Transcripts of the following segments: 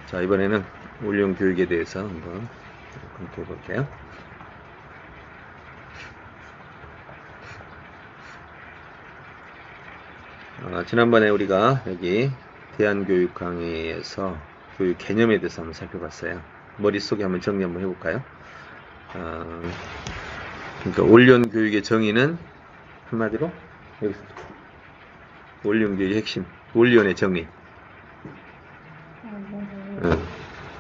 자, 이번에는 올영 교육에 대해서 한번 검토해 볼게요. 지난번에 우리가 여기 대한교육 강의에서 교육 개념에 대해서 한번 살펴봤어요. 머릿속에 한번 정리 한번 해볼까요? 그러니까 올영 교육의 정의는 한마디로 여기서 올영 교육의 핵심, 올영의 정리.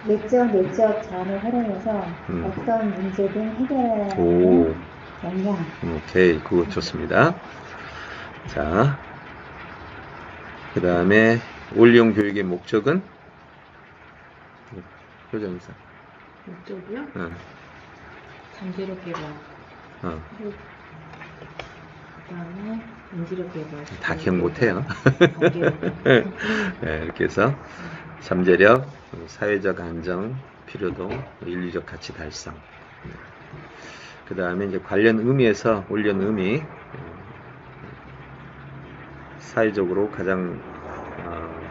내적 자원을 활용해서 어떤 문제든 해결하는 역량. 오케이, 그거 좋습니다. 자, 그 다음에 올영 교육의 목적은 표정이사. 목적이요? 잠재력 개발. 그다음에 인지력 개발. 다 기억 못해요. 네, 이렇게 해서 잠재력, 사회적 안정, 필요도, 인류적 가치 달성. 그 다음에 이제 관련 의미에서 올영 의미, 사회적으로 가장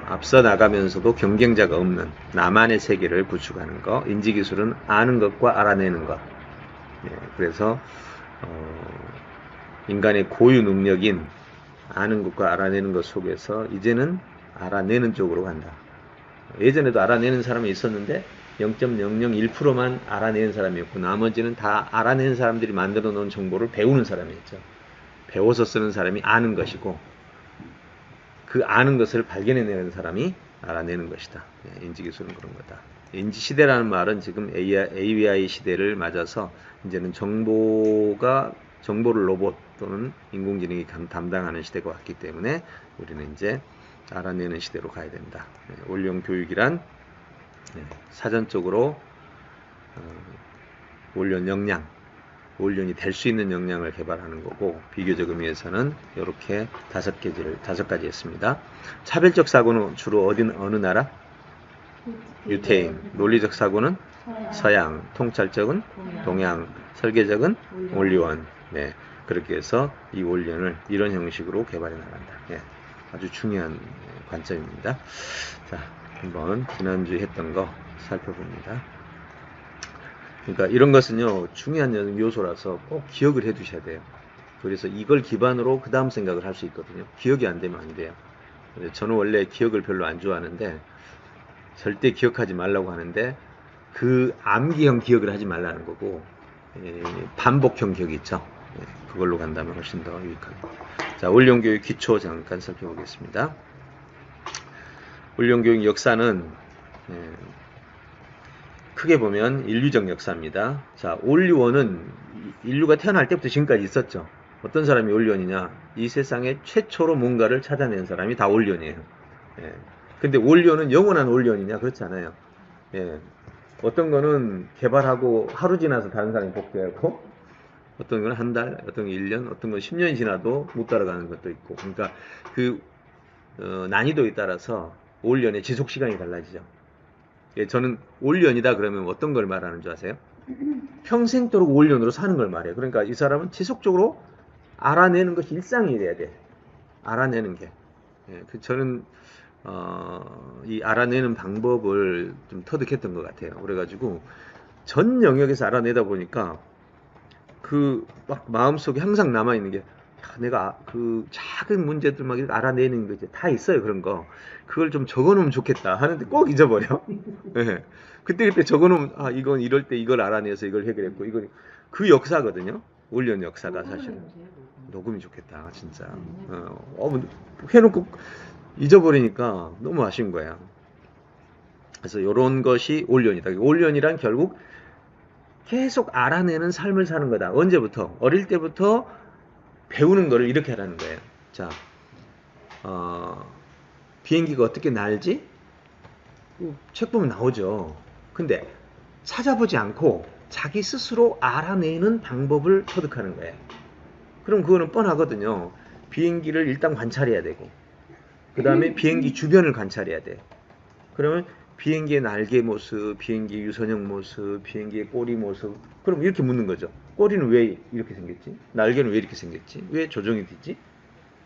앞서 나가면서도 경쟁자가 없는 나만의 세계를 구축하는 것. 인지기술은 아는 것과 알아내는 것. 그래서 인간의 고유 능력인 아는 것과 알아내는 것 속에서 이제는 알아내는 쪽으로 간다. 예전에도 알아내는 사람이 있었는데 0.001%만 알아내는 사람이었고 나머지는 다 알아내는 사람들이 만들어 놓은 정보를 배우는 사람이었죠. 배워서 쓰는 사람이 아는 것이고 그 아는 것을 발견해내는 사람이 알아내는 것이다. 인지기술은 그런 거다. 인지시대라는 말은 지금 AI 시대를 맞아서 이제는 정보를 로봇 또는 인공지능이 담당하는 시대가 왔기 때문에 우리는 이제 알아내는 시대로 가야 된다. 올영 교육이란 사전적으로 올영 역량, 올영이 될 수 있는 역량을 개발하는 거고 비교적 의미에서는 이렇게 다섯 가지 했습니다. 차별적 사고는 주로 어느 나라? 유태인. 논리적 사고는 서양. 통찰적은 동양. 설계적은 올리원. 네, 그렇게 해서 이 올영을 이런 형식으로 개발해 나간다. 아주 중요한 관점입니다. 자, 한번 지난주에 했던 거 살펴봅니다. 그러니까 이런 것은요 중요한 요소라서 꼭 기억을 해 두셔야 돼요. 그래서 이걸 기반으로 그 다음 생각을 할 수 있거든요. 기억이 안 되면 안 돼요. 저는 원래 기억을 별로 안 좋아하는데 절대 기억하지 말라고 하는데 그 암기형 기억을 하지 말라는 거고 반복형 기억이 있죠. 그걸로 간다면 훨씬 더 유익합니다. 자, 올영 교육 기초 잠깐 살펴보겠습니다. 올영 교육 역사는 크게 보면 인류적 역사입니다. 자, 올리원은 인류가 태어날 때부터 지금까지 있었죠. 어떤 사람이 올리원이냐? 이 세상에 최초로 뭔가를 찾아낸 사람이 다 올리원이에요. 근데 올리원은 영원한 올리원이냐? 그렇지 않아요. 어떤 거는 개발하고 하루 지나서 다른 사람이 복제하고 어떤 건 한 달, 어떤 건 1년, 어떤 건 10년이 지나도 못 따라가는 것도 있고 그러니까 그 난이도에 따라서 올리원의 지속 시간이 달라지죠. 저는 올년이다 그러면 어떤 걸 말하는 줄 아세요? 평생도록 올년으로 사는 걸 말해요. 그러니까 이 사람은 지속적으로 알아내는 것이 일상이 돼야 돼. 알아내는 게. 저는 이 알아내는 방법을 좀 터득했던 것 같아요. 그래가지고 전 영역에서 알아내다 보니까 그 막 마음속에 항상 남아있는 게 내가 그 작은 문제들 막 알아내는 거 이제 다 있어요. 그런 거. 그걸 좀 적어놓으면 좋겠다 하는데 꼭 잊어버려. 그때 적어놓으면 이건 이럴 때 이걸 알아내서 이걸 해결했고 이건 그 역사거든요. 올년 역사가 사실은. 녹음이 좋겠다 진짜. 해놓고 잊어버리니까 너무 아쉬운 거야. 그래서 이런 것이 올년이다. 올년이란 결국 계속 알아내는 삶을 사는 거다. 언제부터? 어릴 때부터 배우는 거를 이렇게 하라는 거예요. 자, 비행기가 어떻게 날지? 책 보면 나오죠. 근데 찾아보지 않고 자기 스스로 알아내는 방법을 터득하는 거예요. 그럼 그거는 뻔하거든요. 비행기를 일단 관찰해야 되고 그 다음에 비행기 주변을 관찰해야 돼. 그러면 비행기의 날개 모습, 비행기 유선형 모습, 비행기의 꼬리 모습. 그럼 이렇게 묻는 거죠. 꼬리는 왜 이렇게 생겼지? 날개는 왜 이렇게 생겼지? 왜 조정이 되지?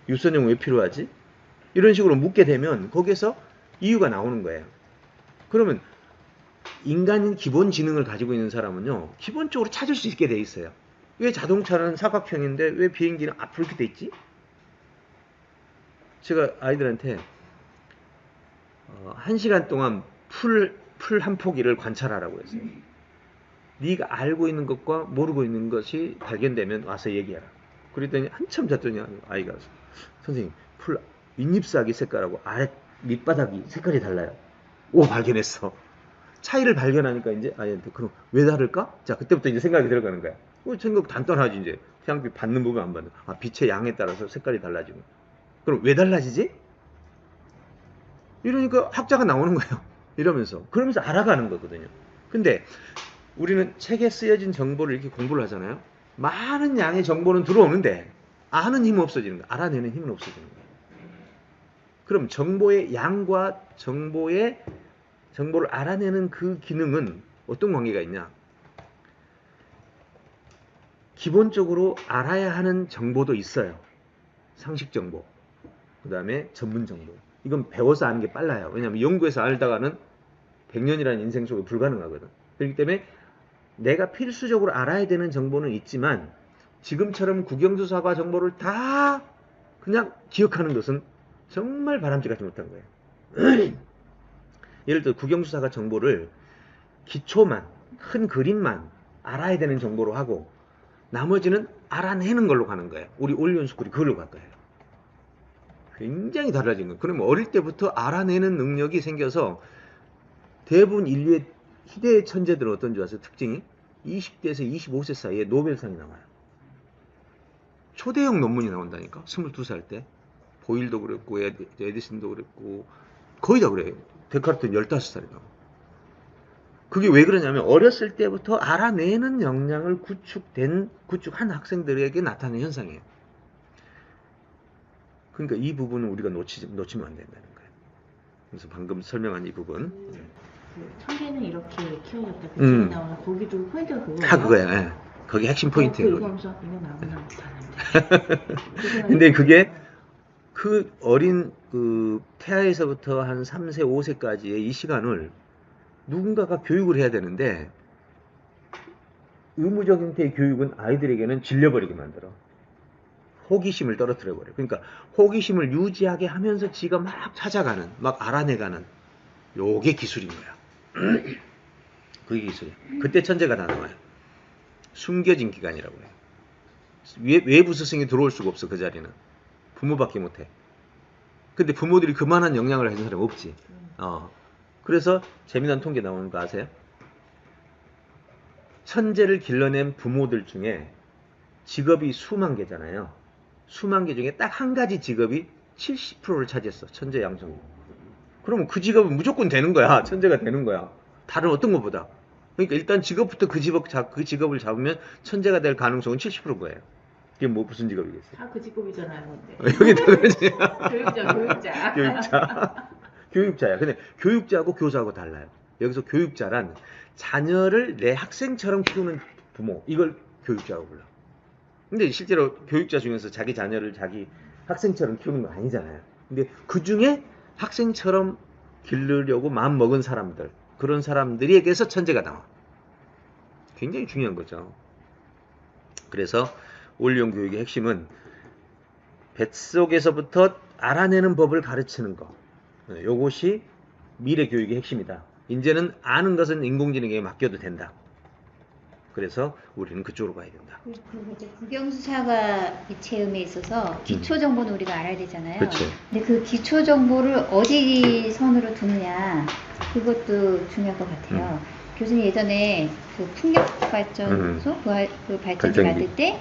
유선형 왜 필요하지? 이런 식으로 묻게 되면 거기에서 이유가 나오는 거예요. 그러면 인간인 기본 지능을 가지고 있는 사람은요, 기본적으로 찾을 수 있게 돼 있어요. 왜 자동차는 사각형인데 왜 비행기는 앞으로 이렇게 돼 있지? 제가 아이들한테 1시간 동안 풀 한 포기를 관찰하라고 했어요. 네가 알고 있는 것과 모르고 있는 것이 발견되면 와서 얘기하라. 그랬더니 한참 잤더니 아이가 선생님, 풀 윗잎사귀 색깔하고 아래 밑바닥이 색깔이 달라요. 오, 발견했어. 차이를 발견하니까 이제 아이한테 그럼 왜 다를까? 자, 그때부터 이제 생각이 들어가는 거야. 생각 단단하지 이제. 태양빛 받는 부분 안 받는. 아, 빛의 양에 따라서 색깔이 달라지고. 그럼 왜 달라지지? 이러니까 학자가 나오는 거예요. 이러면서. 그러면서 알아가는 거거든요. 근데 우리는 책에 쓰여진 정보를 이렇게 공부를 하잖아요. 많은 양의 정보는 들어오는데 아는 힘은 없어지는 거예요. 알아내는 힘은 없어지는 거예요. 그럼 정보의 양과 정보를 알아내는 그 기능은 어떤 관계가 있냐? 기본적으로 알아야 하는 정보도 있어요. 상식 정보. 그 다음에 전문 정보. 이건 배워서 아는 게 빨라요. 왜냐하면 연구해서 알다가는 100년이라는 인생 속에 불가능하거든. 그렇기 때문에 내가 필수적으로 알아야 되는 정보는 있지만 지금처럼 국영수사과 정보를 다 그냥 기억하는 것은 정말 바람직하지 못한 거예요. 예를 들어 국영수사과 정보를 기초만, 큰 그림만 알아야 되는 정보로 하고 나머지는 알아내는 걸로 가는 거예요. 우리 올리온스쿨이 그걸로 갈 거예요. 굉장히 달라진 거예요. 그러면 어릴 때부터 알아내는 능력이 생겨서 대부분 인류의 희대의 천재들은 어떤 줄 아세요? 특징이 20대에서 25세 사이에 노벨상이 나와요. 초대형 논문이 나온다니까. 22살 때. 보일도 그랬고 에디슨도 그랬고 거의 다 그래요. 데카르트는 15살이라고. 그게 왜 그러냐면 어렸을 때부터 알아내는 역량을 구축한 학생들에게 나타나는 현상이에요. 그러니까 이 부분은 우리가 놓치면 안 된다는 거예요. 그래서 방금 설명한 이 부분. 천재는 이렇게 키워졌다. 그 책에 나오는 거기도 포인트가 그거예요. 그거야. 예. 거기 핵심 포인트예요. 이거 나오나 못하는데. 근데 그게 그 어린 태아에서부터 한 3세, 5세까지의 이 시간을 누군가가 교육을 해야 되는데 의무적 형태의 교육은 아이들에게는 질려버리게 만들어. 호기심을 떨어뜨려버려. 그러니까 호기심을 유지하게 하면서 지가 막 찾아가는, 막 알아내가는 요게 기술인 거야. 그게 기술이야. 그때 천재가 다 나와요. 숨겨진 기간이라고 해요. 외부 스승이 들어올 수가 없어. 그 자리는 부모밖에 못해. 근데 부모들이 그만한 영향을 해준 사람이 없지. 그래서 재미난 통계 나오는 거 아세요? 천재를 길러낸 부모들 중에 직업이 수만 개잖아요. 수만 개 중에 딱 한 가지 직업이 70%를 차지했어. 천재 양성이. 그러면 그 직업은 무조건 되는 거야. 천재가 되는 거야. 다른 어떤 것보다. 그러니까 일단 직업부터 그 직업을 잡으면 천재가 될 가능성은 70%인 거예요. 이게 무슨 직업이겠어요? 다 그 직업이잖아요. 여기도 그러지. 교육자. 교육자야. 근데 교육자하고 교사하고 달라요. 여기서 교육자란 자녀를 내 학생처럼 키우는 부모. 이걸 교육자라고 불러. 근데 실제로 교육자 중에서 자기 자녀를 자기 학생처럼 키우는 거 아니잖아요. 근데 그 중에 학생처럼 기르려고 마음 먹은 사람들, 그런 사람들에게서 천재가 나와. 굉장히 중요한 거죠. 그래서 올리온 교육의 핵심은 뱃속에서부터 알아내는 법을 가르치는 거. 요것이 미래 교육의 핵심이다. 이제는 아는 것은 인공지능에게 맡겨도 된다. 그래서 우리는 그쪽으로 가야 된다. 그리고 이제 국영수사과 체험에 있어서 기초 정보는 우리가 알아야 되잖아요. 그렇죠. 근데 그 기초 정보를 어디 선으로 두느냐 그것도 중요할 것 같아요. 교수님 예전에 그 풍력발전소 그 발전기 만들 때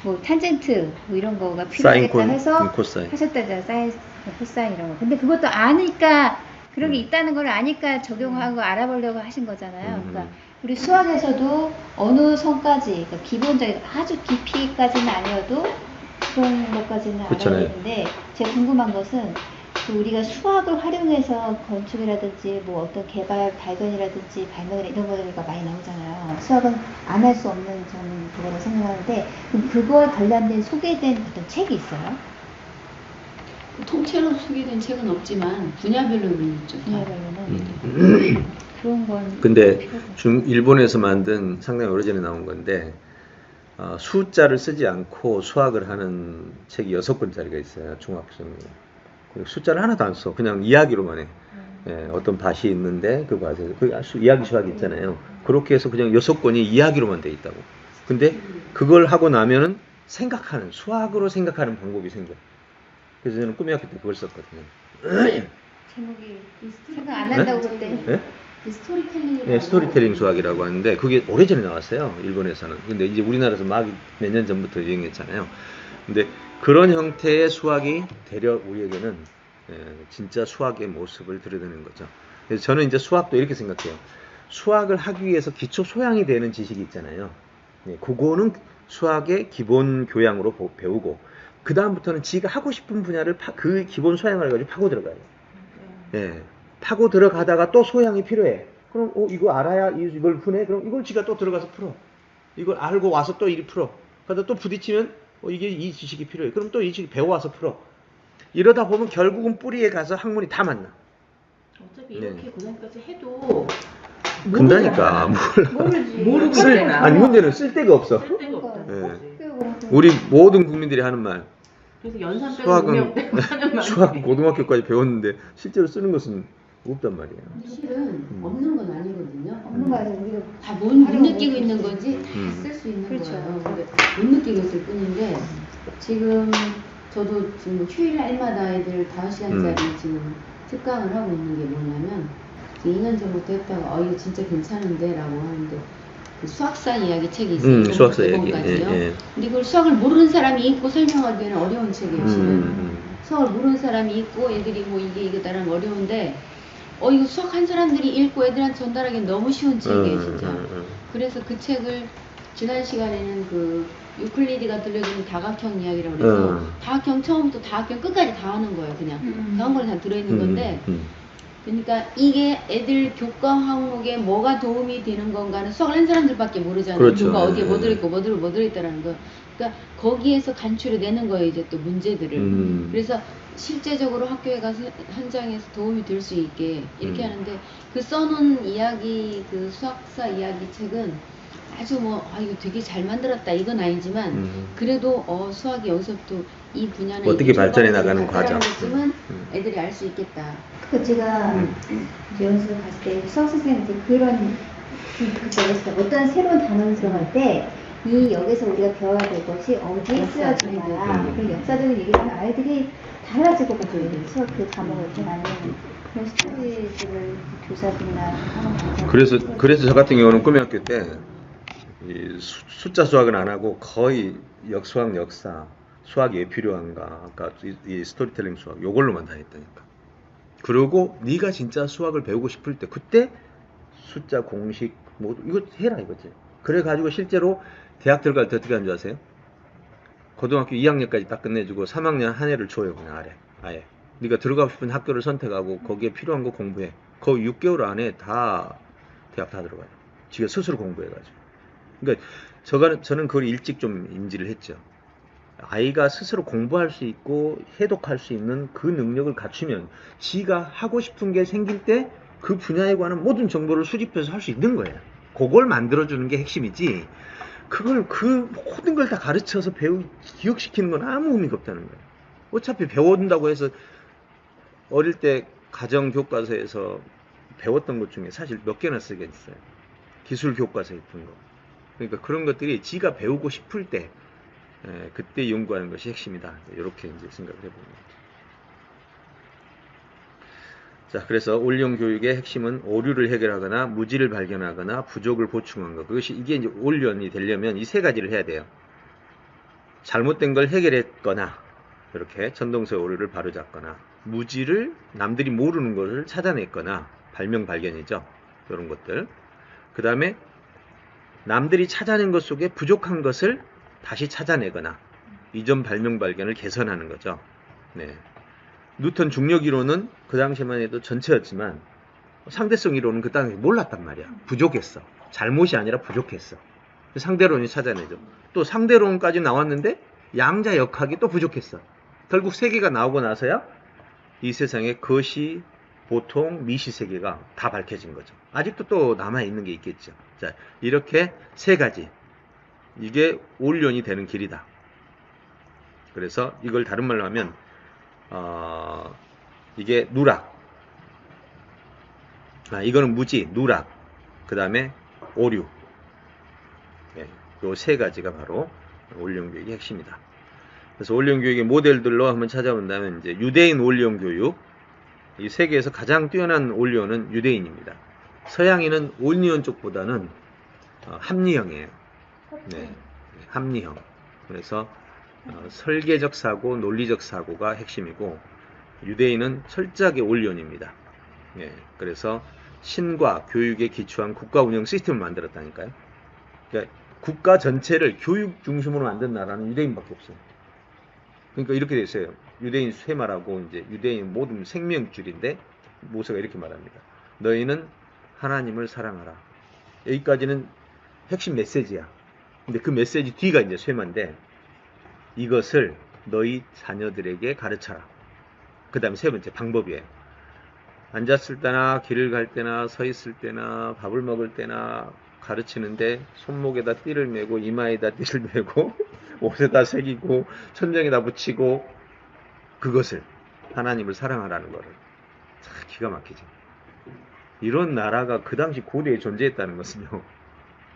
뭐 탄젠트 뭐 이런 거가 필요하겠다 해서 하셨다잖아요. 사인, 코사인 이런 거. 근데 그것도 아니까 그런 게 있다는 걸 아니까 적용하고 알아보려고 하신 거잖아요. 그러니까 우리 수학에서도 어느 선까지, 그러니까 기본적인 아주 깊이까지는 아니어도 그런 것까지는 알아야 되는데 제가 궁금한 것은 그 우리가 수학을 활용해서 건축이라든지 뭐 어떤 개발 발견이라든지 발명이나 이런 거가 많이 나오잖아요. 수학은 안 할 수 없는 저는 그거로 생각하는데 그럼 그거에 관련된 소개된 어떤 책이 있어요? 통째로 소개된 책은 없지만 분야별로는 있죠. 분야별로는 그런 건 근데 필요가 없어요. 일본에서 만든 상당히 오래전에 나온 건데 숫자를 쓰지 않고 수학을 하는 책이 6권짜리가 있어요. 중학생. 숫자를 하나도 안 써. 그냥 이야기로만 해. 예, 어떤 밭이 있는데 그 밭에 이야기 수학이 있잖아요. 그렇게 해서 그냥 6권이 이야기로만 돼 있다고. 근데 그걸 하고 나면은 수학으로 생각하는 방법이 생겨. 그래서 저는 꿈의 학교 때 그걸 썼거든요. 제목이 생각 안 한다고 그럴 때. 네? 스토리텔링이라고. 네, 스토리텔링 수학이라고 하는데 그게 오래전에 나왔어요. 일본에서는. 근데 이제 우리나라에서 막 몇 년 전부터 유행했잖아요. 근데 그런 형태의 수학이 되려 우리에게는 진짜 수학의 모습을 들여다는 거죠. 그래서 저는 이제 수학도 이렇게 생각해요. 수학을 하기 위해서 기초 소양이 되는 지식이 있잖아요. 네, 그거는 수학의 기본 교양으로 배우고 그 다음부터는 지가 하고 싶은 분야를 그 기본 소양을 가지고 파고 들어가요. 예, 파고 들어가다가 또 소양이 필요해. 그럼 이거 알아야 이걸 푸네. 그럼 이걸 지가 또 들어가서 풀어. 이걸 알고 와서 또 이리 풀어. 그러다 또 부딪히면 이게 이 지식이 필요해. 그럼 또 이 지식 배워와서 풀어. 이러다 보면 결국은 뿌리에 가서 학문이 다 만나. 어차피 이렇게 네. 고등학교까지 해도 근다니까. 모르지. 아니 문제는 쓸 데가 없어. 쓸데가 없다. 예. 우리 모든 국민들이 하는 말. 그래서 연산 빼고 수학은 음력 빼고 하는 수학 고등학교까지 배웠는데 실제로 쓰는 것은 없단 말이에요. 실은 없는 건 아니거든요. 없는 거 아니고 우리가 다 못 느끼고 있는 건지 다 쓸 수 있는 그렇죠. 거예요. 근데 못 느끼고 있을 뿐인데 지금 저도 지금 휴일 날마다 애들 5시간짜리 지금 특강을 하고 있는 게 뭐냐면 2년 전부터 했다가 이거 진짜 괜찮은데 라고 하는데 그 수학사 이야기 책이 있어요. 수학사 이야기. 기본까지요. 예. 근데 그걸 수학을 모르는 사람이 읽고 설명하기에는 어려운 책이에요. 실은. 수학을 모르는 사람이 읽고 애들이 뭐 이게 이거다라는 어려운데 이거 수학한 사람들이 읽고 애들한테 전달하기엔 너무 쉬운 책이에요 진짜. 그래서 그 책을 지난 시간에는 그 유클리드가 들려주는 다각형 이야기라고 그래서 다각형 처음부터 다각형 끝까지 다 하는 거예요 그냥. 그 한 권에 다 들어있는 건데 그러니까 이게 애들 교과 항목에 뭐가 도움이 되는 건가는 수학을 한 사람들밖에 모르잖아요. 그렇죠. 누가 어디에 뭐 들어있고 뭐 들어있다라는 거. 그러니까 거기에서 간추려 내는 거예요 이제 또 문제들을. 그래서 실제적으로 학교에 가서 현장에서 도움이 될 수 있게 이렇게 하는데 그 써놓은 이야기 그 수학사 이야기 책은 아주 이거 되게 잘 만들었다 이건 아니지만 그래도 수학이 여기서부터 이 분야는 어떻게 발전해 나가는 과정. 것쯤은 애들이 알 수 있겠다. 그 제가 연수를 갔을 때 수학 선생님한테 그런 그때 어떤 새로운 단어를 들어갈 때 이 역에서 우리가 배워야 될 것이 어디에 쓰여진다. 그런 역사적인 얘기를 하면 아이들이 달라질 것 같아요. 수학 그 과목을 이렇게 많이 그런 스토리들을 교사들이나 하는 그래서 저 같은 경우는 꿈의 학교 때 이 숫자 수학은 안 하고 거의 역수학 역사 수학이 왜 필요한가 아까 이 스토리텔링 수학 요걸로만 다 했다니까. 그리고 네가 진짜 수학을 배우고 싶을 때 그때 숫자 공식 뭐 이거 해라 이거지. 그래 가지고 실제로 대학 들어갈 때 어떻게 하는 줄 아세요? 고등학교 2학년까지 딱 끝내주고 3학년 한 해를 줘요 그냥 아예. 네가 들어가고 싶은 학교를 선택하고 거기에 필요한 거 공부해. 거의 6개월 안에 다 대학 다 들어가요. 지가 스스로 공부해가지고. 그러니까 저는 그걸 일찍 좀 인지를 했죠. 아이가 스스로 공부할 수 있고 해독할 수 있는 그 능력을 갖추면 지가 하고 싶은 게 생길 때 그 분야에 관한 모든 정보를 수집해서 할 수 있는 거예요. 그걸 만들어주는 게 핵심이지. 그걸 그 모든 걸 다 가르쳐서 기억시키는 건 아무 의미가 없다는 거예요. 어차피 배운다고 해서 어릴 때 가정 교과서에서 배웠던 것 중에 사실 몇 개나 쓰겠어요. 기술 교과서에 있던 거. 그러니까 그런 것들이 지가 배우고 싶을 때 그때 연구하는 것이 핵심이다. 이렇게 이제 생각을 해봅니다. 자, 그래서 올영 교육의 핵심은 오류를 해결하거나 무지를 발견하거나 부족을 보충한 것. 이게 이제 올연이 되려면 이 세 가지를 해야 돼요. 잘못된 걸 해결했거나 이렇게 천동설 오류를 바로잡거나 무지를 남들이 모르는 것을 찾아냈거나 발명발견이죠. 이런 것들. 그 다음에 남들이 찾아낸 것 속에 부족한 것을 다시 찾아내거나 이전 발명발견을 개선하는 거죠. 네. 뉴턴 중력 이론은 그 당시만 해도 전체였지만 상대성 이론은 그 당시에 몰랐단 말이야. 부족했어. 잘못이 아니라 부족했어. 상대론이 찾아내죠. 또 상대론까지 나왔는데 양자역학이 또 부족했어. 결국 세 개가 나오고 나서야 이 세상에 것이 보통 미시세계가 다 밝혀진 거죠. 아직도 또 남아있는 게 있겠죠. 자, 이렇게 세 가지. 이게 올륜이 되는 길이다. 그래서 이걸 다른 말로 하면 이게 누락. 이거는 무지, 누락. 그 다음에 오류. 네, 요 세 가지가 바로 올륜 교육의 핵심이다. 그래서 올륜 교육의 모델들로 한번 찾아본다면 이제 유대인 올륜 교육. 이 세계에서 가장 뛰어난 올리언은 유대인입니다. 서양인은 올리언 쪽보다는 합리형이에요. 네, 합리형. 그래서 설계적 사고, 논리적 사고가 핵심이고 유대인은 철저하게 올리언입니다. 네, 그래서 신과 교육에 기초한 국가 운영 시스템을 만들었다니까요. 그러니까 국가 전체를 교육 중심으로 만든 나라는 유대인밖에 없어요. 그러니까 이렇게 됐어요. 유대인 쇠마라고 이제 유대인 모든 생명줄인데 모세가 이렇게 말합니다. 너희는 하나님을 사랑하라. 여기까지는 핵심 메시지야. 근데 그 메시지 뒤가 이제 쇠마인데 이것을 너희 자녀들에게 가르쳐라. 그 다음에 세 번째 방법이에요. 앉았을 때나 길을 갈 때나 서 있을 때나 밥을 먹을 때나 가르치는데 손목에다 띠를 메고 이마에다 띠를 메고 옷에다 새기고 천장에다 붙이고 그것을 하나님을 사랑하라는 거를 참 기가 막히죠. 이런 나라가 그 당시 고대에 존재했다는 것은요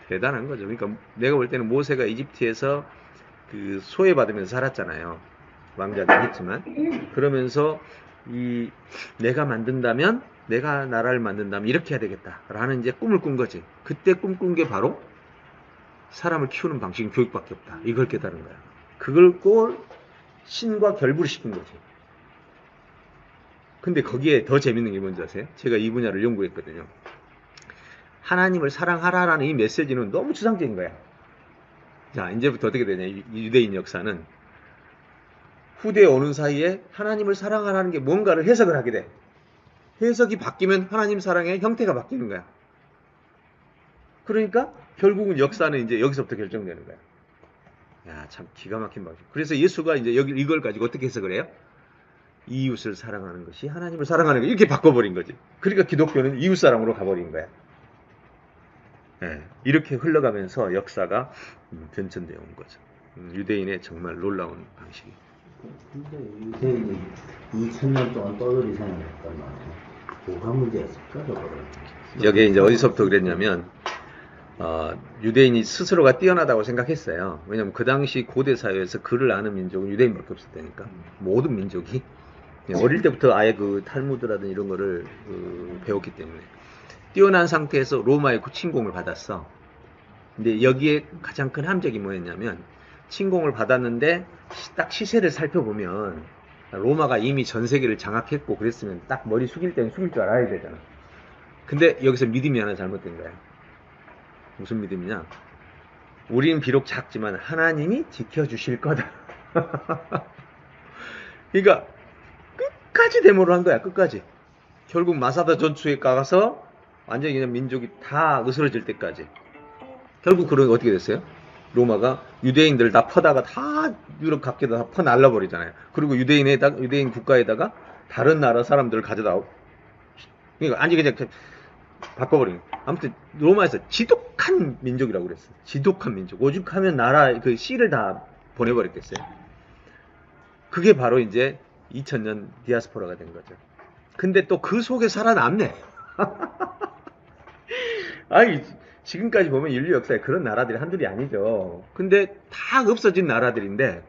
대단한 거죠. 그러니까 내가 볼 때는 모세가 이집트에서 그 소외받으면서 살았잖아요. 왕자도 했지만 그러면서 내가 만든다면 내가 나라를 만든다면 이렇게 해야 되겠다라는 이제 꿈을 꾼 거지. 그때 꿈꾼 게 바로 사람을 키우는 방식은 교육밖에 없다. 이걸 깨달은 거야. 그걸 꼭 신과 결부를 시킨 거지. 근데 거기에 더 재밌는 게 뭔지 아세요? 제가 이 분야를 연구했거든요. 하나님을 사랑하라라는 이 메시지는 너무 추상적인 거야. 자, 이제부터 어떻게 되냐. 이 유대인 역사는 후대에 오는 사이에 하나님을 사랑하라는 게 뭔가를 해석을 하게 돼. 해석이 바뀌면 하나님 사랑의 형태가 바뀌는 거야. 그러니까 결국은 역사는 이제 여기서부터 결정되는 거야. 야, 참 기가 막힌 방식. 그래서 예수가 이제 여기 이걸 가지고 어떻게 해석을 해요? 이웃을 사랑하는 것이 하나님을 사랑하는 거 이렇게 바꿔버린 거지. 그러니까 기독교는 이웃 사랑으로 가버린 거야. 네, 이렇게 흘러가면서 역사가 변천되어 온 거죠. 유대인의 정말 놀라운 방식이. 근데 유대인이 2000년 동안 떠돌이 생활을 했단 말이에요. 뭐가 문제였을까, 저거를? 여기에 이제 어디서부터 그랬냐면, 유대인이 스스로가 뛰어나다고 생각했어요. 왜냐면 그 당시 고대 사회에서 글을 아는 민족은 유대인밖에 없을 때니까. 모든 민족이. 어릴 때부터 아예 그 탈무드라든 이런 거를 배웠기 때문에. 뛰어난 상태에서 로마의 침공을 받았어. 근데 여기에 가장 큰 함정이 뭐였냐면, 침공을 받았는데 딱 시세를 살펴보면 로마가 이미 전 세계를 장악했고 그랬으면 딱 머리 숙일 때는 숙일 줄 알아야 되잖아. 근데 여기서 믿음이 하나 잘못된 거야. 무슨 믿음이냐? 우리는 비록 작지만 하나님이 지켜주실 거다. 그러니까 끝까지 데모를 한 거야. 끝까지. 결국 마사다 전투에 가서 완전히 그냥 민족이 다 으스러질 때까지. 결국 그런 어떻게 됐어요? 로마가 유대인들을 다 퍼다가 다 유럽 각지에다 다 퍼 날라버리잖아요. 그리고 유대인 국가에다가 다른 나라 사람들을 가져다 오고. 그러니까 아니 그냥 바꿔버린. 아무튼 로마에서 지독한 민족이라고 그랬어요. 지독한 민족. 오죽하면 나라 그 씨를 다 보내버렸겠어요. 그게 바로 이제 2000년 디아스포라가 된 거죠. 근데 또 그 속에 살아남네. 아니 지금까지 보면 인류 역사에 그런 나라들이 한둘이 아니죠. 근데 다 없어진 나라들인데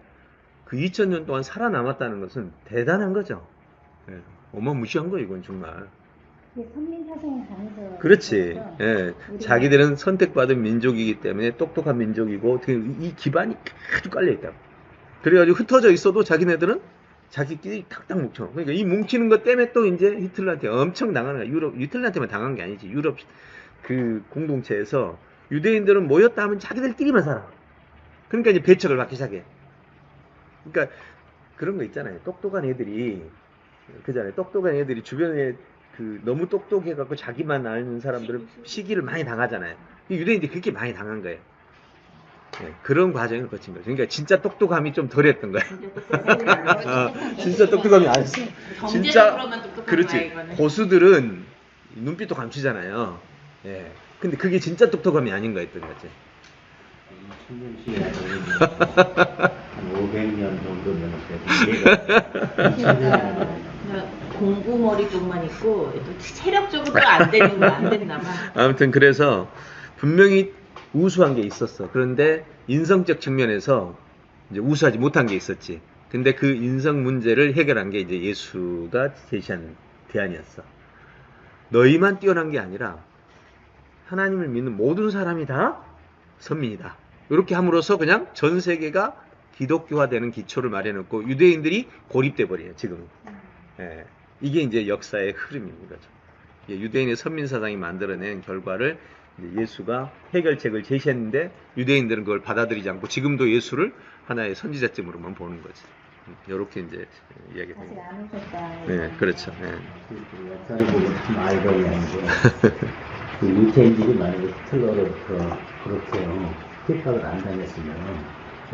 그 2000년 동안 살아남았다는 것은 대단한 거죠. 예, 어마무시한 거 이건 정말. 선민 사상에 강해서. 그렇지. 예, 자기들은 선택받은 민족이기 때문에 똑똑한 민족이고 이 기반이 아주 깔려 있다고. 그래가지고 흩어져 있어도 자기네들은 자기끼리 탁탁 뭉쳐. 그러니까 이 뭉치는 것 때문에 또 이제 히틀러한테 엄청 당하는 거야. 히틀러한테만 당한 게 아니지. 유럽 그 공동체에서 유대인들은 모였다 하면 자기들끼리만 살아. 그러니까 이제 배척을 받기 시작해. 그러니까 그런 거 있잖아요. 똑똑한 애들이 그잖아요. 똑똑한 애들이 주변에 그 너무 똑똑해갖고 자기만 아는 사람들은 시기를 많이 당하잖아요. 유대인들이 그렇게 많이 당한 거예요. 네, 그런 과정을 거친 거죠. 그러니까 진짜 똑똑함이 좀 덜했던 거예요. 진짜 똑똑함이 아니었어. 진짜 경제적으로만 똑똑한 거야, 그렇지. 이거는. 고수들은 눈빛도 감추잖아요. 예. 근데 그게 진짜 똑똑함이 아닌 거였던 거지. 2000년 시간에 한 500년 정도면 공부머리쪽만 있고 또 체력적으로 안 되는 거 안 됐나 봐. 아무튼 그래서 분명히 우수한 게 있었어. 그런데 인성적 측면에서 이제 우수하지 못한 게 있었지. 근데 그 인성 문제를 해결한 게 이제 예수가 제시한 대안이었어. 너희만 뛰어난 게 아니라 하나님을 믿는 모든 사람이 다 선민이다. 이렇게 함으로써 그냥 전 세계가 기독교화되는 기초를 마련했고 유대인들이 고립돼 버려요. 지금. 예. 이게 이제 역사의 흐름인 거죠. 유대인의 선민 사상이 만들어낸 결과를 이제 예수가 해결책을 제시했는데 유대인들은 그걸 받아들이지 않고 지금도 예수를 하나의 선지자쯤으로만 보는 거지. 이렇게 이제 이야기가 아직 됩니다. 안 오셨다. 네, 그렇죠. 네. 역사를 보면 참 아이러니한 게 그 유태인들이 만약에 히틀러로부터 그렇게 핍박을 안 당했으면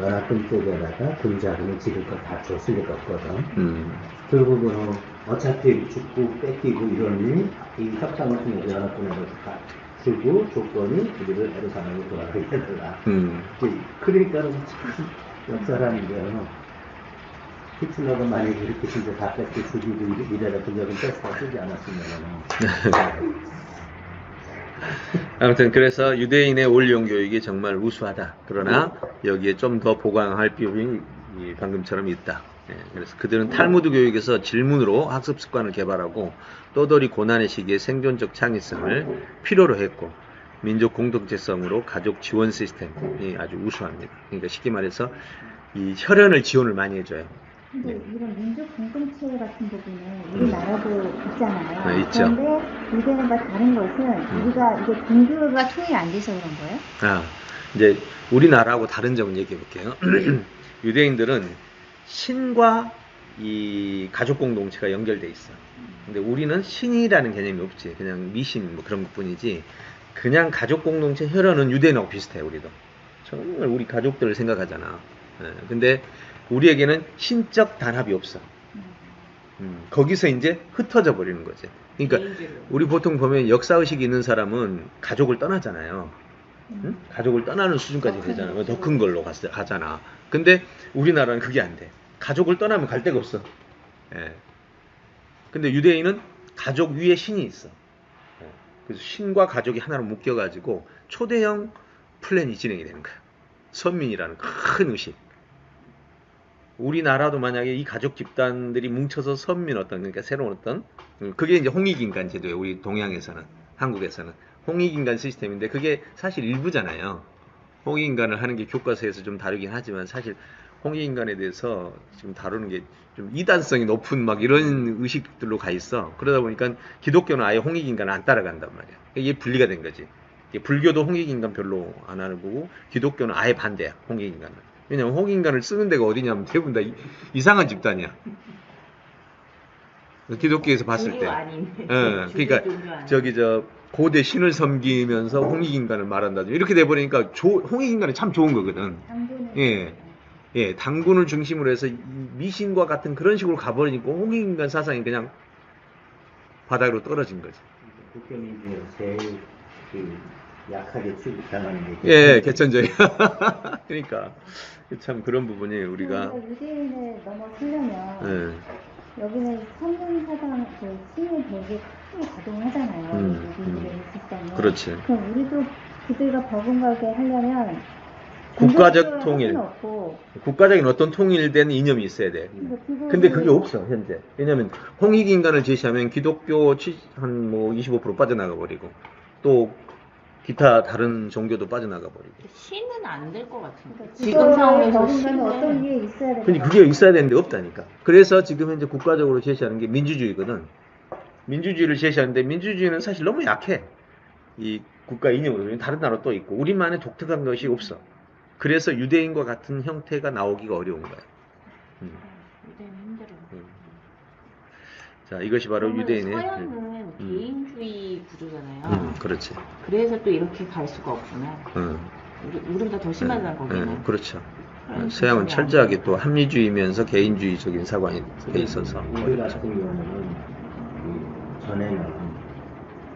연합군 쪽에다가 군자금을 지금껏 다 줬을 리가 없거든. 결국은 어차피 죽고 뺏기고 이러니 이 협상을 통해서 연합군에서 다 주고 조건이 우리를 예루살렘으로 돌아가게 해달라. 그러니까는 참 역사라는 게요. 히틀러가 만약에 이렇게 진짜 다 뺏고 죽이고 이래라 군자금 뺏어 쓰지 않았으면 아무튼 그래서 유대인의 올리온 교육이 정말 우수하다. 그러나 여기에 좀 더 보강할 부분이 방금처럼 있다. 그래서 그들은 탈무드 교육에서 질문으로 학습 습관을 개발하고 떠돌이 고난의 시기에 생존적 창의성을 필요로 했고 민족 공동체성으로 가족 지원 시스템이 아주 우수합니다. 그러니까 쉽게 말해서 이 혈연을 지원을 많이 해줘요. 근데 이런 민족 공동체 같은 부분은 우리나라도 있잖아요. 네, 있죠. 그런데 유대인과 다른 것은 우리가 이게 종교가 통일이 안 돼서 그런 거예요? 이제 우리나라하고 다른 점을 얘기해 볼게요. 유대인들은 신과 이 가족 공동체가 연결돼 있어. 근데 우리는 신이라는 개념이 없지. 그냥 미신 뭐 그런 것뿐이지. 그냥 가족 공동체 혈연은 유대인하고 비슷해. 우리도 정말 우리 가족들을 생각하잖아. 근데 우리에게는 신적 단합이 없어. 거기서 이제 흩어져 버리는 거지. 그러니까 우리 보통 보면 역사의식이 있는 사람은 가족을 떠나잖아요. 응? 가족을 떠나는 수준까지 되잖아. 더 큰 걸로 가잖아. 근데 우리나라는 그게 안 돼. 가족을 떠나면 갈 데가 없어. 예. 근데 유대인은 가족 위에 신이 있어. 예. 그래서 신과 가족이 하나로 묶여가지고 초대형 플랜이 진행이 되는 거야. 선민이라는 큰 의식. 우리나라도 만약에 이 가족 집단들이 뭉쳐서 선민 그러니까 새로운 그게 이제 홍익인간 제도예요. 우리 동양에서는, 한국에서는 홍익인간 시스템인데 그게 사실 일부잖아요. 홍익인간을 하는 게 교과서에서 좀 다루긴 하지만 사실 홍익인간에 대해서 지금 다루는 게 좀 이단성이 높은 막 이런 의식들로 가 있어. 그러다 보니까 기독교는 아예 홍익인간을 안 따라간단 말이야. 이게 분리가 된 거지. 불교도 홍익인간 별로 안 하는 거고 기독교는 아예 반대야. 홍익인간은. 왜냐면 홍익인간을 쓰는 데가 어디냐면 대부분 다 이상한 집단이야. 기독교에서 봤을 때. 그러니까 고대 신을 섬기면서 홍익인간을 말한다든지 이렇게 돼버리니까 홍익인간은 참 좋은 거거든. 예, 당군을 중심으로 해서 미신과 같은 그런 식으로 가버리니까 홍익인간 사상이 그냥 바닥으로 떨어진 거지. 국경인 중에서 제일 약하게 취급당하는 게 예, 개천적이야. 그러니까 참 그런 부분이 우리가 유대인을 넘어서려면 여기는 선민 사상 그 신이 되게 크게 작동하잖아요. 유대인들의 sistem은. 그렇지. 그럼 우리도 그들과 버금가게 하려면 국가적 통일, 국가적인 어떤 통일된 이념이 있어야 돼. 근데 그게 없어 현재. 왜냐하면 홍익인간을 제시하면 기독교 한 뭐 25% 빠져나가 버리고 또 기타 다른 종교도 빠져나가 버리고. 신은 안 될 것 같은데. 지금 상황에서 신은 어떤 게 있어야 돼? 근데 그게 있어야 되는데 없다니까. 그래서 지금 현재 국가적으로 제시하는 게 민주주의거든. 민주주의를 제시하는데 민주주의는 사실 너무 약해. 이 국가 이념으로. 다른 나라 또 있고 우리만의 독특한 것이 없어. 그래서 유대인과 같은 형태가 나오기가 어려운 거야. 유대인 힘들어. 자, 이것이 바로 유대인의 서양은 개인주의 구조잖아요. 그렇지. 그래서 또 이렇게 갈 수가 없구나. 우리보다 더 심하잖아 거기는. 그렇죠. 그런 서양은 진짜 철저하게 또 합리주의면서 개인주의적인 사관이 돼 있어서 우리 같은 경우는 그 전에는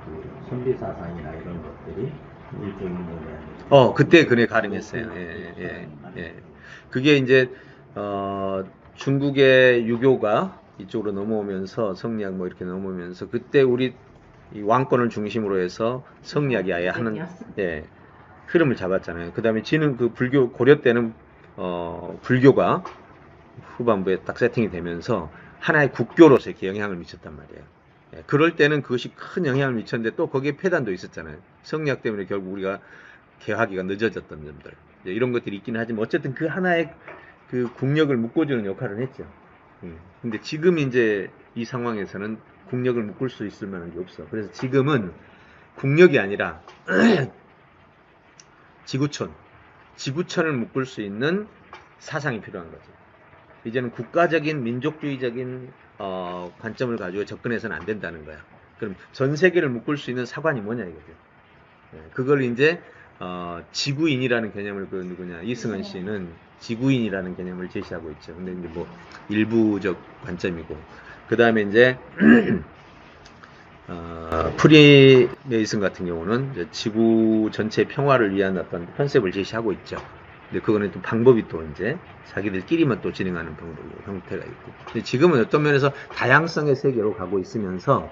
그 선비 사상이나 이런 것들이 일종의 뭐냐. 그때 그네 가름했어요. 예. 그게 이제 중국의 유교가 이쪽으로 넘어오면서 성리학 뭐 이렇게 넘어오면서 그때 우리 이 왕권을 중심으로 해서 성리학이 아예 하는 흐름을 잡았잖아요. 그다음에 지는 그 불교 고려 때는 불교가 후반부에 딱 세팅이 되면서 하나의 국교로서 이렇게 영향을 미쳤단 말이에요. 그럴 때는 그것이 큰 영향을 미쳤는데 또 거기에 폐단도 있었잖아요. 성리학 때문에 결국 우리가 개화기가 늦어졌던 점들 이런 것들이 있긴 하지만 어쨌든 그 하나의 그 국력을 묶어주는 역할을 했죠. 근데 지금 이제 이 상황에서는 국력을 묶을 수 있을 만한 게 없어. 그래서 지금은 국력이 아니라 지구촌을 묶을 수 있는 사상이 필요한 거죠. 이제는 국가적인 민족주의적인 관점을 가지고 접근해서는 안 된다는 거야. 그럼 전 세계를 묶을 수 있는 사관이 뭐냐 이거죠. 그걸 이제 지구인이라는 개념을 그 누구냐 이승헌 씨는 지구인이라는 개념을 제시하고 있죠. 근데 이제 뭐 일부적 관점이고 그 다음에 이제 프리메이슨 같은 경우는 이제 지구 전체 평화를 위한 어떤 컨셉을 제시하고 있죠. 근데 그거는 또 방법이 또 이제 자기들끼리만 또 진행하는 방법 형태가 있고. 근데 지금은 어떤 면에서 다양성의 세계로 가고 있으면서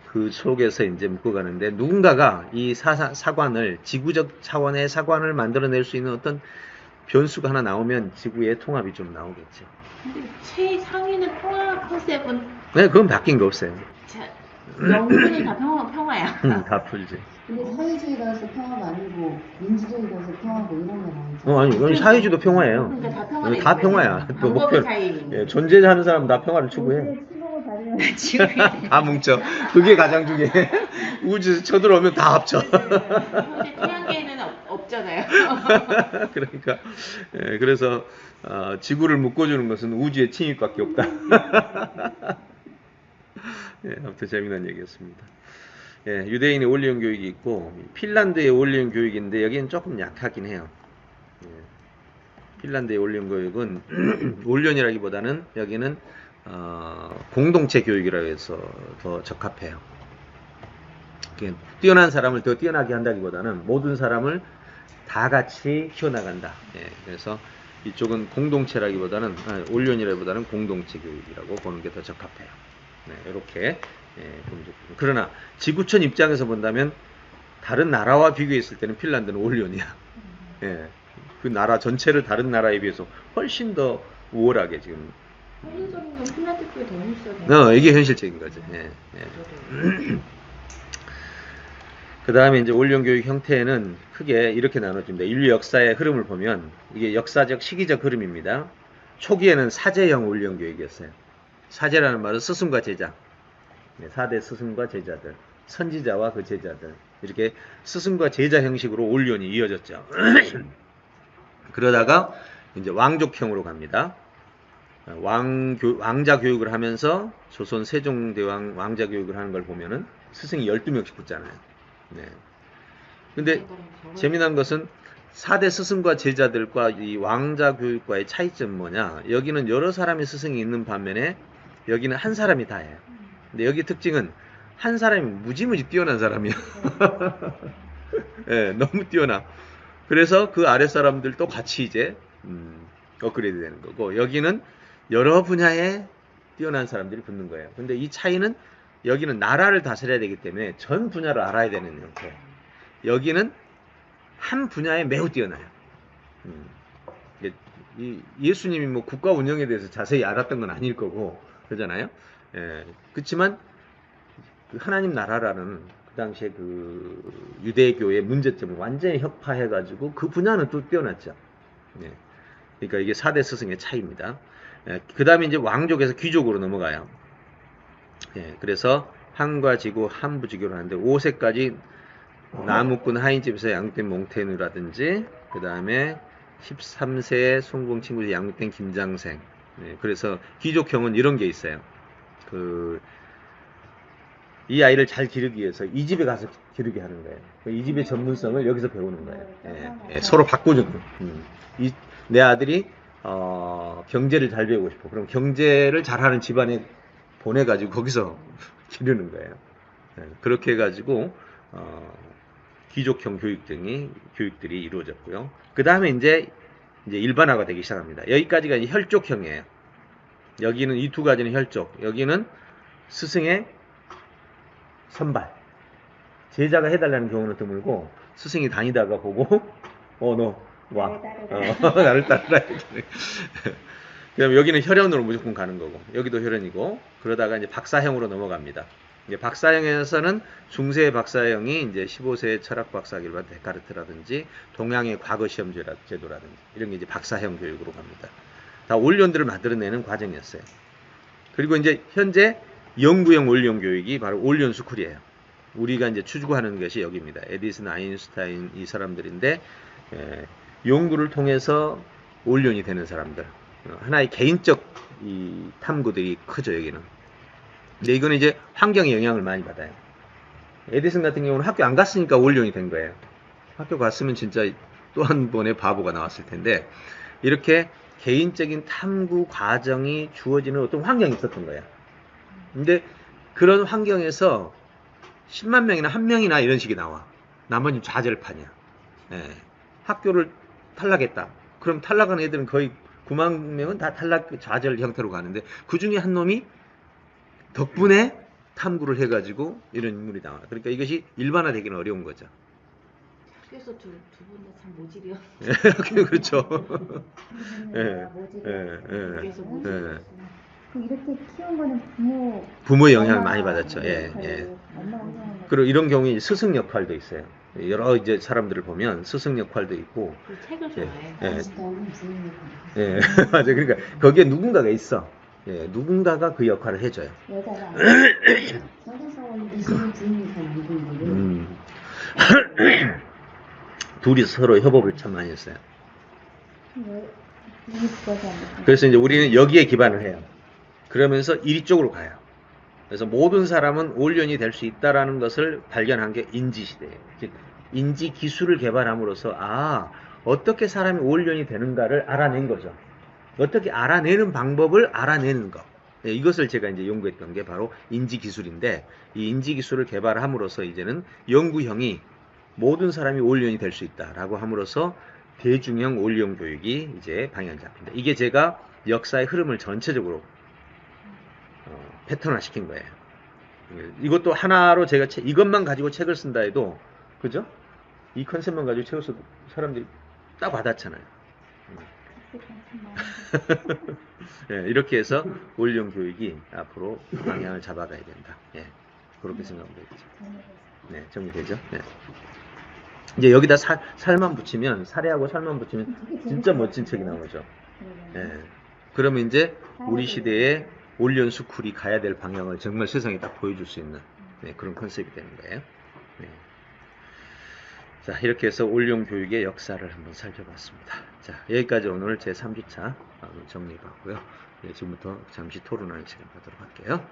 그 속에서 이제 묶어가는데 누군가가 이 사관을 지구적 차원의 사관을 만들어낼 수 있는 어떤 변수가 하나 나오면 지구의 통합이 좀 나오겠죠. 근데 최상위는 평화 컨셉은 네, 그건 바뀐 거 없어요. 영분이 다 평화야. 다 풀지. 근데 사회주의라서 평화가 아니고 민주주의라서 평화고 이런 건 아니죠. 아니, 이건 사회주의도 평화예요. 그러니까 다 평화네. 다 평화야. 또 방법의 목표, 차이. 존재하는 사람은 다 평화를 추구해. 다 뭉쳐. 그게 가장 중요해. 우주 쳐들어오면 다 합쳐. 현재 태양계에는 없잖아요. 그러니까 그래서 지구를 묶어주는 것은 우주의 침입밖에 없다. 아무튼 재미난 얘기였습니다. 유대인의 원리형 교육이 있고 핀란드의 원리형 교육인데 여기는 조금 약하긴 해요. 핀란드의 원리형 교육은 원리형이라기보다는 여기는 공동체 교육이라고 해서 더 적합해요. 뛰어난 사람을 더 뛰어나게 한다기보다는 모든 사람을 다 같이 키워나간다. 그래서 이쪽은 공동체라기보다는 원리형이라기보다는 공동체 교육이라고 보는 게 더 적합해요. 이렇게 보면 좋고. 그러나 지구촌 입장에서 본다면 다른 나라와 비교했을 때는 핀란드는 원리형이야. 그 나라 전체를 다른 나라에 비해서 훨씬 더 우월하게 지금. 현실적인 건 핀란드 쪽이 더 현실적이에요. 이게 현실적인 거지. 그 다음에 이제 원리형 교육 형태는 크게 이렇게 나눠집니다. 인류 역사의 흐름을 보면 이게 역사적 시기적 흐름입니다. 초기에는 사제형 원리형 교육이었어요. 사제라는 말은 스승과 제자, 4대 스승과 제자들, 선지자와 그 제자들, 이렇게 스승과 제자 형식으로 원리형이 이어졌죠. 그러다가 이제 왕족형으로 갑니다. 왕자 교육을 하면서 조선 세종대왕 왕자 교육을 하는 걸 보면은 스승이 12명씩 붙잖아요. 근데 재미난 것은 4대 스승과 제자들과 이 왕자 교육과의 차이점은 뭐냐? 여기는 여러 사람의 스승이 있는 반면에 여기는 한 사람이 다예요. 근데 여기 특징은 한 사람이 무지무지 뛰어난 사람이야. 너무 뛰어나. 그래서 그 아래 사람들도 같이 이제 업그레이드 되는 거고, 여기는 여러 분야에 뛰어난 사람들이 붙는 거예요. 근데 이 차이는 여기는 나라를 다스려야 되기 때문에 전 분야를 알아야 되는 형태. 여기는 한 분야에 매우 뛰어나요. 예수님이 뭐 국가 운영에 대해서 자세히 알았던 건 아닐 거고, 그러잖아요. 그렇지만 그 하나님 나라라는 그 당시에 그 유대교의 문제점을 완전히 혁파해가지고 그 분야는 또 뛰어났죠. 그러니까 이게 4대 스승의 차이입니다. 그 다음에 이제 왕족에서 귀족으로 넘어가요. 그래서 한과 지구, 한부지교를 하는데 5세까지 나무꾼 하인집에서 양육된 몽테누라든지, 그 다음에 13세에 송공 친구들 양육된 김장생. 그래서 귀족형은 이런 게 있어요. 그 이 아이를 잘 기르기 위해서 이 집에 가서 기르게 하는 거예요. 이 집의 전문성을 여기서 배우는 거예요. 서로 바꿔주는. 내 아들이 경제를 잘 배우고 싶어. 그럼 경제를 잘하는 집안에 보내가지고 거기서 기르는 거예요. 그렇게 해가지고 귀족형 교육들이 이루어졌고요. 그 다음에 이제 일반화가 되기 시작합니다. 여기까지가 이제 혈족형이에요. 여기는 이 두 가지는 혈족, 여기는 스승의 선발. 제자가 해달라는 경우는 드물고 스승이 다니다가 보고 너 와. 나를 따르라. 그다음에 여기는 혈연으로 무조건 가는 거고, 여기도 혈연이고, 그러다가 이제 박사형으로 넘어갑니다. 이제 박사형에서는 중세 박사형이 이제 15세의 철학 박사기를 데카르트라든지 동양의 과거 시험 제도라든지 이런 게 이제 박사형 교육으로 갑니다. 다 원론들을 만들어내는 과정이었어요. 그리고 이제 현재 연구형 원론 교육이 바로 원론 스쿨이에요. 우리가 이제 추구하는 것이 여기입니다. 에디슨, 아인슈타인 이 사람들인데 연구를 통해서 원론이 되는 사람들. 하나의 개인적 이 탐구들이 크죠, 여기는. 근데 이거는 이제 환경의 영향을 많이 받아요. 에디슨 같은 경우는 학교 안 갔으니까 원론이 된 거예요. 학교 갔으면 진짜 또 한 번의 바보가 나왔을 텐데, 이렇게 개인적인 탐구 과정이 주어지는 어떤 환경이 있었던 거야. 근데 그런 환경에서 10만 명이나 1명이나 이런 식이 나와. 나머지는 좌절판이야. 학교를 탈락했다. 그럼 탈락한 애들은 거의 9만 명은 다 탈락 좌절 형태로 가는데, 그 중에 한 놈이 덕분에 탐구를 해가지고 이런 인물이 나와. 그러니까 이것이 일반화되기는 어려운 거죠. 학교에서 두 분 다 참 모질이요. 그렇죠. 학교에서 모질. 그럼 이렇게 키운 거는 부모의 영향을 많이 받았죠. 엄마가 그리고 이런 경우에 스승 역할도 있어요. 여러 이제 사람들을 보면 스승 역할도 있고. 책을 좋아해. 맞아. 그러니까 거기에 누군가가 있어. 누군가가 그 역할을 해줘요. 여자가 둘이 서로 협업을 참 많이 했어요. 그래서 이제 우리는 여기에 기반을 해요. 그러면서 이리 쪽으로 가요. 그래서 모든 사람은 원론이 될 수 있다라는 것을 발견한 게 인지시대예요. 즉 인지 기술을 개발함으로써 어떻게 사람이 원론이 되는가를 알아낸 거죠. 어떻게 알아내는 방법을 알아내는 것. 이것을 제가 이제 연구했던 게 바로 인지 기술인데, 이 인지 기술을 개발함으로써 이제는 연구형이 모든 사람이 원론이 될 수 있다라고 함으로써 대중형 원론 교육이 이제 방향을 잡힌다. 이게 제가 역사의 흐름을 전체적으로 패턴화 시킨 거예요. 이것도 하나로 제가 이것만 가지고 책을 쓴다 해도, 그죠? 이 컨셉만 가지고 책을 써도 사람들이 딱 와닿잖아요. 이렇게 해서 원론 교육이 앞으로 방향을 잡아가야 된다. 그렇게 생각하면 되겠죠. 정리되죠? 이제 여기다 살만 붙이면, 사례하고 살만 붙이면 진짜 멋진 책이 나오죠. 그러면 이제 우리 시대에 원론 스쿨이 가야 될 방향을 정말 세상에 딱 보여줄 수 있는 그런 컨셉이 되는 거예요. 자, 이렇게 해서 원론 교육의 역사를 한번 살펴봤습니다. 자, 여기까지 오늘 제 3주차 정리해봤고요. 지금부터 잠시 토론하는 시간 갖도록 할게요.